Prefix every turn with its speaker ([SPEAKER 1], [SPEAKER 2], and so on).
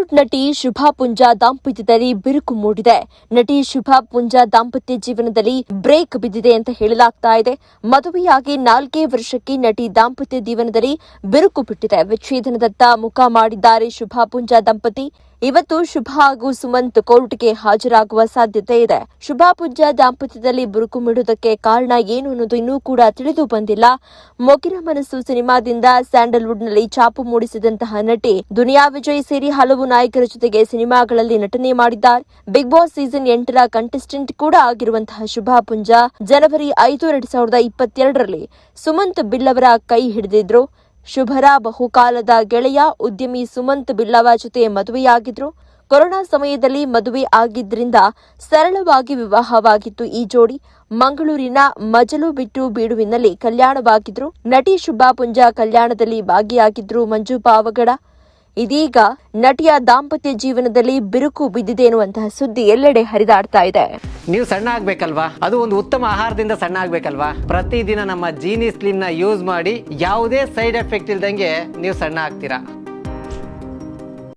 [SPEAKER 1] Bollywood ನಟಿ ಶುಭಾ ಪುಂಜಾ ದಾಂಪತ್ಯದಲ್ಲಿ ಬಿರುಕು ಮೂಡಿದೆ. ನಟಿ ಶುಭಾ ಪುಂಜಾ ದಾಂಪತ್ಯ ಜೀವನದಲ್ಲಿ ಬ್ರೇಕ್ ಬಿದ್ದಿದೆ ಅಂತ ಹೇಳಲಾಗ್ತಾ ಇದೆ. ಮದುವೆಯಾಗಿ 4 ವರ್ಷಕ್ಕೆ ನಟಿ ದಾಂಪತ್ಯ ಜೀವನದಲ್ಲಿ ಬಿರುಕು ಬಿಟ್ಟಿದೆ. ವಿಚ್ಛೇದನದತ್ತ ಮುಖ ಮಾಡಿದ್ದಾರೆ ಶುಭಾ ಪುಂಜಾ ದಂಪತಿ. ಇವತ್ತು ಶುಭಾ ಹಾಗೂ ಸುಮಂತ್ ಕೋರ್ಟ್ಗೆ ಹಾಜರಾಗುವ ಸಾಧ್ಯತೆ ಇದೆ. ಶುಭಾ ಪುಂಜಾ ದಾಂಪತ್ಯದಲ್ಲಿ ಬಿರುಕು ಬಿಡುವುದಕ್ಕೆ ಕಾರಣ ಏನು ಅನ್ನೋದು ಇನ್ನೂ ಕೂಡ ತಿಳಿದು ಬಂದಿಲ್ಲ. ಮೊಗಿರ ಮನಸ್ಸು ಸಿನಿಮಾದಿಂದ ಸ್ಯಾಂಡಲ್ವುಡ್ನಲ್ಲಿ ಛಾಪು ಮೂಡಿಸಿದಂತಹ ನಟಿ ದುನಿಯಾ ವಿಜಯ್ ಸೇರಿ ಹಲವು ನಾಯಕರ ಜೊತೆಗೆ ಸಿನಿಮಾಗಳಲ್ಲಿ ನಟನೆ ಮಾಡಿದ್ದಾರೆ. ಬಿಗ್ ಬಾಸ್ ಸೀಸನ್ 8ರ ಕಂಟೆಸ್ಟೆಂಟ್ ಕೂಡ ಆಗಿರುವಂತಹ ಶುಭಾ ಪುಂಜಾ ಜನವರಿ 5, 2022ರಲ್ಲಿ ಸುಮಂತ್ ಬಿಲ್ಲವರ ಕೈ ಹಿಡಿದಿದ್ರು. ಶುಭರ ಬಹುಕಾಲದ ಗೆಳೆಯ ಉದ್ಯಮಿ ಸುಮಂತ್ ಬಿಲ್ಲವ ಜೊತೆ ಮದುವೆಯಾಗಿದ್ರು. ಕೊರೋನಾ ಸಮಯದಲ್ಲಿ ಮದುವೆ ಆಗಿದ್ರಿಂದ ಸರಳವಾಗಿ ವಿವಾಹವಾಗಿತ್ತು ಈ ಜೋಡಿ. ಮಂಗಳೂರಿನ ಮಜಲು ಬಿಟ್ಟು ಬೀಡುವಿನಲ್ಲಿ ಕಲ್ಯಾಣವಾಗಿದ್ರು. ನಟಿ ಶುಭಾ ಪುಂಜಾ ಕಲ್ಯಾಣದಲ್ಲಿ ಭಾಗಿಯಾಗಿದ್ರು ಮಂಜು ಪಾವಗಡ. ಇದೀಗ ನಟಿಯ ದಾಂಪತ್ಯ ಜೀವನದಲ್ಲಿ ಬಿರುಕು ಬಿದ್ದಿದೆ ಎನ್ನುವಂತಹ ಸುದ್ದಿ ಎಲ್ಲೆಡೆ ಹರಿದಾಡ್ತಾ ಇದೆ.
[SPEAKER 2] ನೀವು ಸಣ್ಣ ಆಗ್ಬೇಕಲ್ವಾ? ಅದು ಒಂದು ಉತ್ತಮ ಆಹಾರದಿಂದ ಸಣ್ಣ ಆಗ್ಬೇಕಲ್ವಾ? ಪ್ರತಿದಿನ ನಮ್ಮ ಜೀನಿ ಸ್ಲಿಮ್ ನ ಯೂಸ್ ಮಾಡಿ ಯಾವುದೇ ಸೈಡ್ ಎಫೆಕ್ಟ್ ಇಲ್ದಂಗೆ ನೀವು ಸಣ್ಣ ಆಗ್ತೀರಾ.